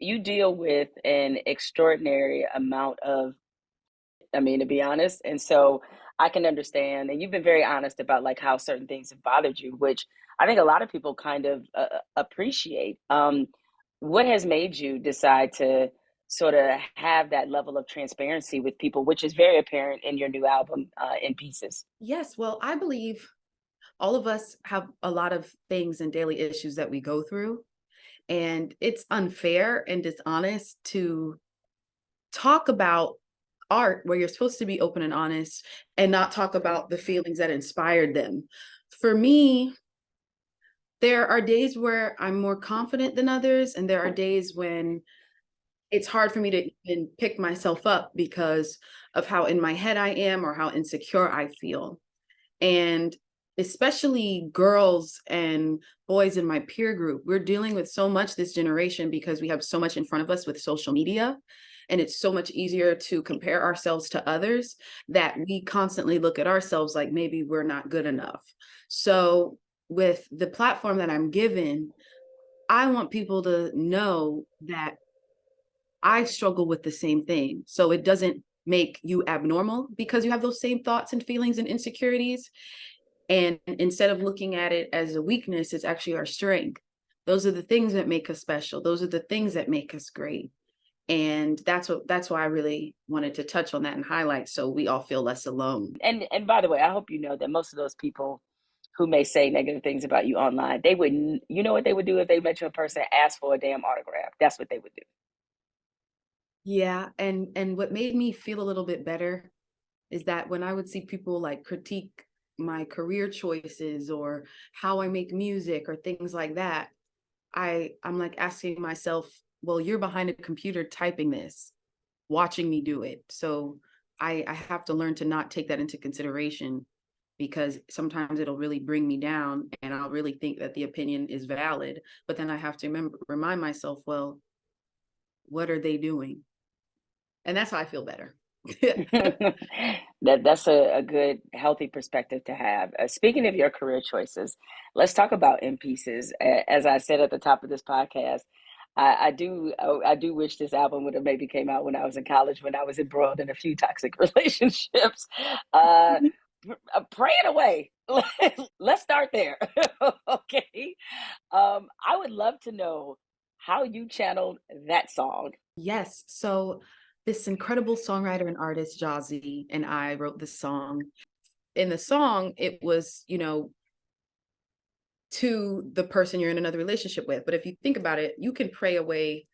you deal with an extraordinary amount of, I mean, to be honest. And so I can understand, and you've been very honest about like how certain things have bothered you, which I think a lot of people kind of appreciate. What has made you decide to sort of have that level of transparency with people, which is very apparent in your new album, In Pieces? Yes, well, I believe all of us have a lot of things and daily issues that we go through, and it's unfair and dishonest to talk about art where you're supposed to be open and honest and not talk about the feelings that inspired them. For me, there are days where I'm more confident than others, and there are days when it's hard for me to even pick myself up because of how in my head I am or how insecure I feel. And especially girls and boys in my peer group, we're dealing with so much this generation because we have so much in front of us with social media. And it's so much easier to compare ourselves to others that we constantly look at ourselves like maybe we're not good enough. So, with the platform that I'm given, I want people to know that I struggle with the same thing. So, it doesn't make you abnormal because you have those same thoughts and feelings and insecurities. And instead of looking at it as a weakness, it's actually our strength. Those are the things that make us special. Those are the things that make us great. And that's why I really wanted to touch on that and highlight so we all feel less alone. And by the way, I hope you know that most of those people who may say negative things about you online, they wouldn't, you know what they would do if they met you in person, ask for a damn autograph. That's what they would do. Yeah, and what made me feel a little bit better is that when I would see people like critique my career choices or how I make music or things like that, I'm like asking myself, well, you're behind a computer typing this, watching me do it. So I have to learn to not take that into consideration because sometimes it'll really bring me down and I'll really think that the opinion is valid. But then I have to remind myself, well, what are they doing? And that's how I feel better. That's a good healthy perspective to have. Speaking of your career choices, let's talk about In Pieces. As I said at the top of this podcast, I do wish this album would have maybe came out when I was in college, when I was embroiled in a few toxic relationships. Uh, Pray it away. Let's start there. Okay. I would love to know how you channeled that song. Yes. So this incredible songwriter and artist, Jazzy, and I wrote this song. In the song, it was, to the person you're in another relationship with. But if you think about it, you can pray away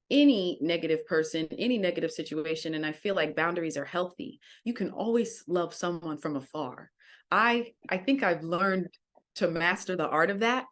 any negative person, any negative situation. And I feel like boundaries are healthy. You can always love someone from afar. I think I've learned to master the art of that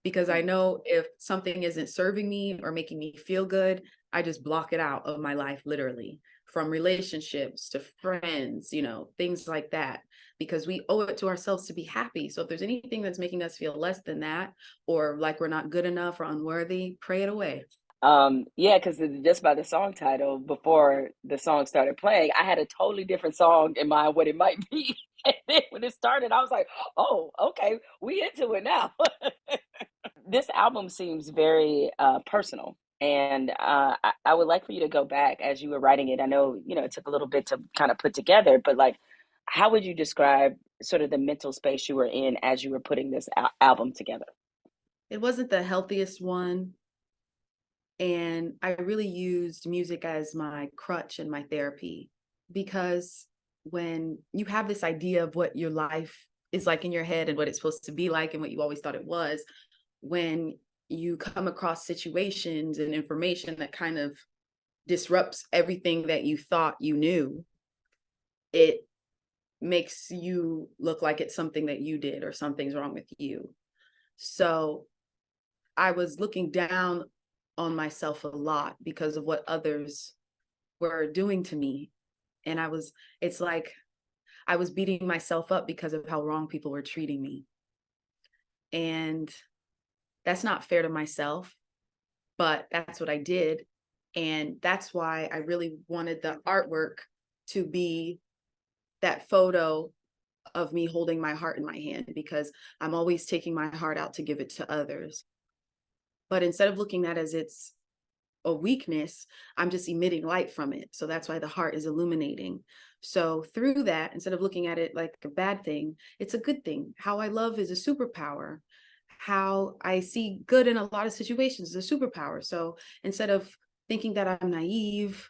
because I know if something isn't serving me or making me feel good, I just block it out of my life, literally, from relationships to friends, things like that, because we owe it to ourselves to be happy. So if there's anything that's making us feel less than that, or like we're not good enough or unworthy, pray it away. Yeah, because just by the song title, before the song started playing, I had a totally different song in mind what it might be. And then when it started, I was like, oh, okay, we into it now. This album seems very personal. And I would like for you to go back as you were writing it. I know, it took a little bit to kind of put together, but like, how would you describe sort of the mental space you were in as you were putting this album together? It wasn't the healthiest one. And I really used music as my crutch and my therapy because when you have this idea of what your life is like in your head and what it's supposed to be like and what you always thought it was, when you come across situations and information that kind of disrupts everything that you thought you knew, it makes you look like it's something that you did or something's wrong with you. So I was looking down on myself a lot because of what others were doing to me. And it's like I was beating myself up because of how wrong people were treating me. And that's not fair to myself, but that's what I did. And that's why I really wanted the artwork to be that photo of me holding my heart in my hand because I'm always taking my heart out to give it to others. But instead of looking at it as it's a weakness, I'm just emitting light from it. So that's why the heart is illuminating. So through that, instead of looking at it like a bad thing, it's a good thing. How I love is a superpower. How I see good in a lot of situations is a superpower. So instead of thinking that I'm naive,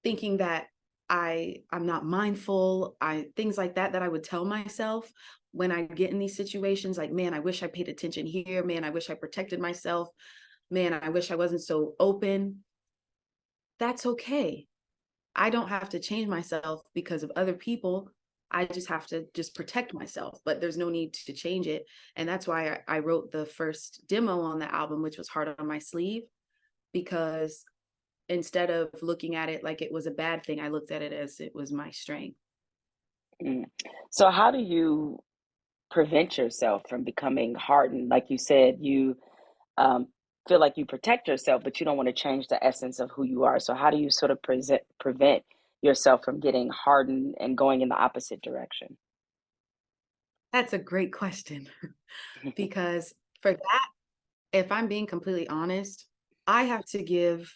thinking that I'm not mindful, things like that I would tell myself when I get in these situations, like, man, I wish I paid attention here, man, I wish I protected myself, man, I wish I wasn't so open. That's okay. I don't have to change myself because of other people. I just have to just protect myself, but there's no need to change it. And that's why I wrote the first demo on the album, which was Heart on My Sleeve, because instead of looking at it like it was a bad thing, I looked at it as it was my strength. Mm. So how do you prevent yourself from becoming hardened? Like you said, you um, feel like you protect yourself, but you don't want to change the essence of who you are. So how do you sort of prevent yourself from getting hardened and going in the opposite direction? That's a great question because for that, if I'm being completely honest, I have to give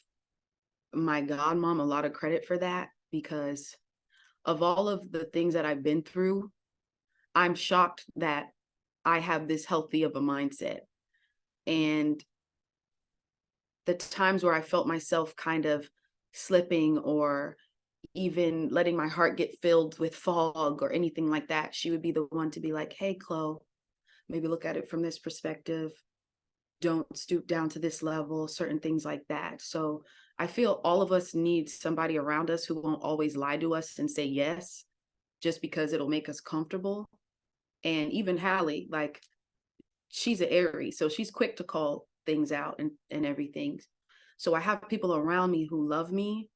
my godmom a lot of credit for that because of all of the things that I've been through, I'm shocked that I have this healthy of a mindset. And the times where I felt myself kind of slipping or even letting my heart get filled with fog or anything like that, she would be the one to be like, hey, Chloe, maybe look at it from this perspective. Don't stoop down to this level, certain things like that. So I feel all of us need somebody around us who won't always lie to us and say yes, just because it'll make us comfortable. And even Hallie, like, she's an Aries, so she's quick to call things out and everything. So I have people around me who love me,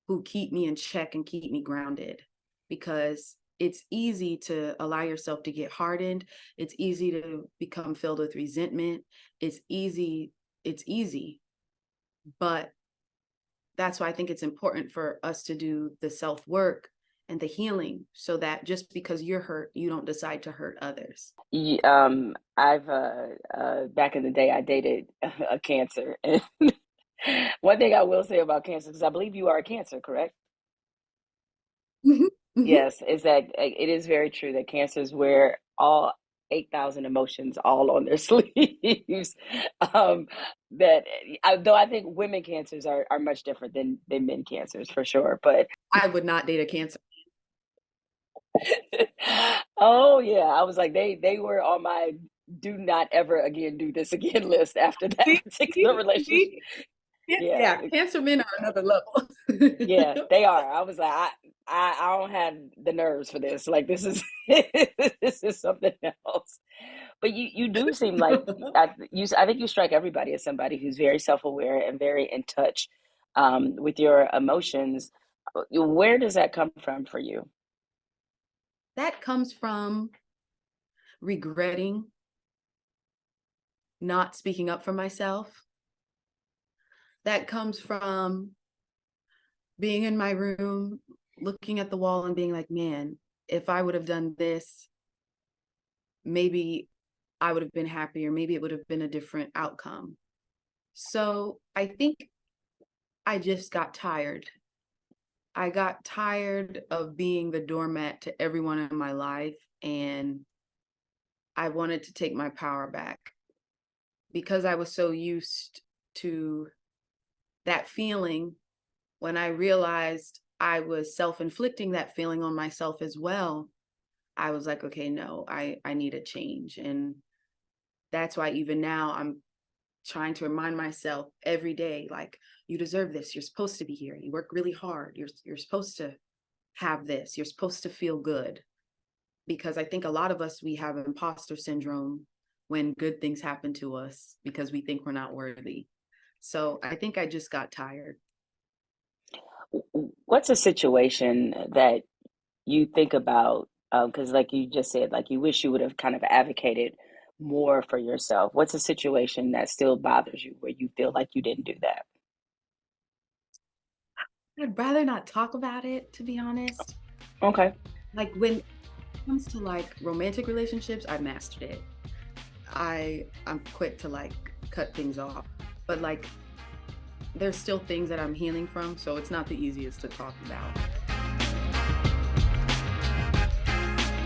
who keep me in check and keep me grounded, because it's easy to allow yourself to get hardened. It's easy to become filled with resentment. It's easy, but that's why I think it's important for us to do the self work and the healing so that just because you're hurt, you don't decide to hurt others. I've back in the day, I dated a Cancer, and one thing I will say about Cancer, because I believe you are a Cancer, correct? Mhm, mhm. Yes, is that it is very true that cancers wear all 8,000 emotions all on their sleeves. Um, though I think women cancers are much different than men cancers for sure. But I would not date a Cancer. oh yeah, I was like they were on my do not ever again do this again list after that See, particular see, relationship. see? Yeah, Yeah, Cancer men are another level. yeah, they are. I was like, I don't have the nerves for this. Like this is this is something else. But you do seem like I think you strike everybody as somebody who's very self-aware and very in touch with your emotions. Where does that come from for you? That comes from regretting not speaking up for myself. That comes from being in my room, looking at the wall and being like, man, if I would have done this, maybe I would have been happier. Maybe it would have been a different outcome. So I think I just got tired. I got tired of being the doormat to everyone in my life. And I wanted to take my power back because I was so used to that feeling. When I realized I was self-inflicting that feeling on myself as well, I was like, okay, no, I need a change. And that's why even now I'm trying to remind myself every day, like, you deserve this. You're supposed to be here. You work really hard. You're supposed to have this. You're supposed to feel good. Because I think a lot of us, we have imposter syndrome when good things happen to us because we think we're not worthy. So I think I just got tired. What's a situation that you think about? Because, like you just said, like you wish you would have kind of advocated more for yourself. What's a situation that still bothers you where you feel like you didn't do that? I'd rather not talk about it, to be honest. Okay. Like when it comes to like romantic relationships, I mastered it. I'm quick to like cut things off. But like there's still things that I'm healing from, so it's not the easiest to talk about.